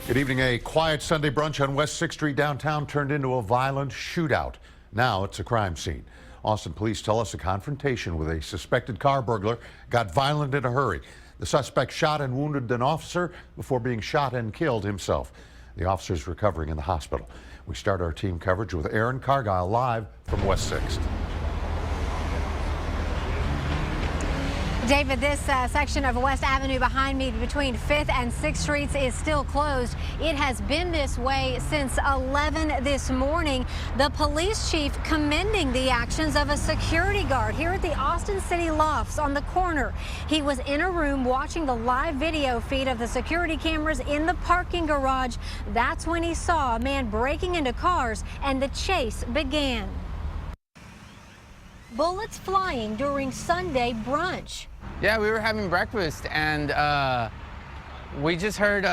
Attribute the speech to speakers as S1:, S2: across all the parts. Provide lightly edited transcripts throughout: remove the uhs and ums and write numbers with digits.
S1: Good evening. A quiet Sunday brunch on West 6th Street downtown turned into a violent shootout. Now it's a crime scene. Austin police tell us a confrontation with a suspected car burglar got violent in a hurry. The suspect shot and wounded an officer before being shot and killed himself. The officer is recovering in the hospital. We start our team coverage with Aaron Cargile live from West 6th.
S2: David, this section of West Avenue behind me between 5th and 6th Streets is still closed. It has been this way since 11 this morning. The police chief commending the actions of a security guard here at the Austin City Lofts on the corner. He was in a room watching the live video feed of the security cameras in the parking garage. That's when he saw a man breaking into cars and the chase began. Bullets flying during Sunday brunch.
S3: Yeah, we were having breakfast and we just heard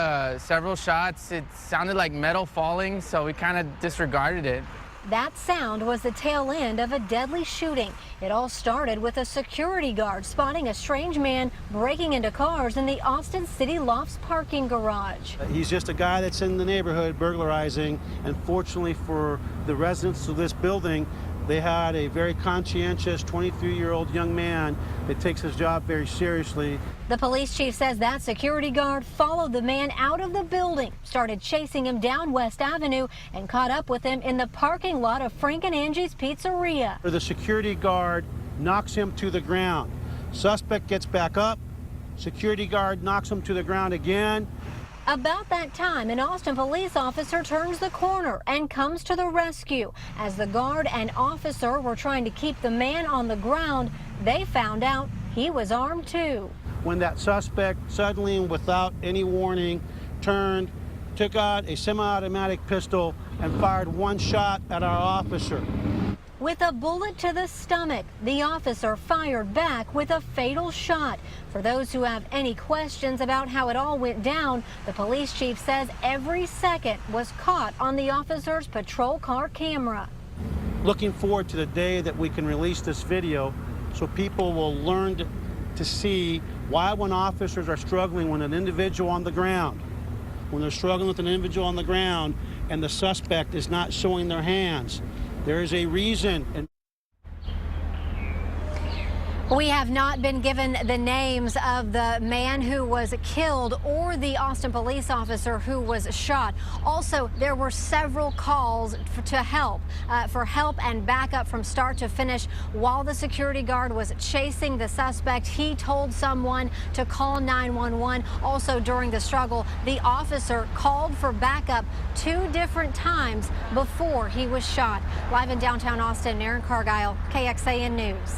S3: several shots. It sounded like metal falling, so we kind of disregarded it.
S2: That sound was the tail end of a deadly shooting. It all started with a security guard spotting a strange man breaking into cars in the Austin City Lofts parking garage.
S4: He's just a guy that's in the neighborhood burglarizing, and fortunately for the residents of this building, they had a very conscientious 23-year-old young man that takes his job very seriously.
S2: The police chief says that security guard followed the man out of the building, started chasing him down West Avenue, and caught up with him in the parking lot of Frank and Angie's Pizzeria.
S4: The security guard knocks him to the ground. Suspect gets back up. Security guard knocks him to the ground again.
S2: About that time, an Austin police officer turns the corner and comes to the rescue. As the guard and officer were trying to keep the man on the ground, they found out he was armed too.
S4: When that suspect suddenly and without any warning turned, took out a semi-automatic pistol and fired one shot at our officer.
S2: With a bullet to the stomach, the officer fired back with a fatal shot. For those who have any questions about how it all went down, the police chief says every second was caught on the officer's patrol car camera.
S4: Looking forward to the day that we can release this video so people will learn to see why when officers are struggling with an individual on the ground, when they're struggling with an individual on the ground and the suspect is not showing their hands, there is a reason.
S2: We have not been given the names of the man who was killed or the Austin police officer who was shot. Also, there were several calls for help and backup from start to finish. While the security guard was chasing the suspect, he told someone to call 911. Also, during the struggle, the officer called for backup 2 different times before he was shot. Live in downtown Austin, Aaron Cargile, KXAN News.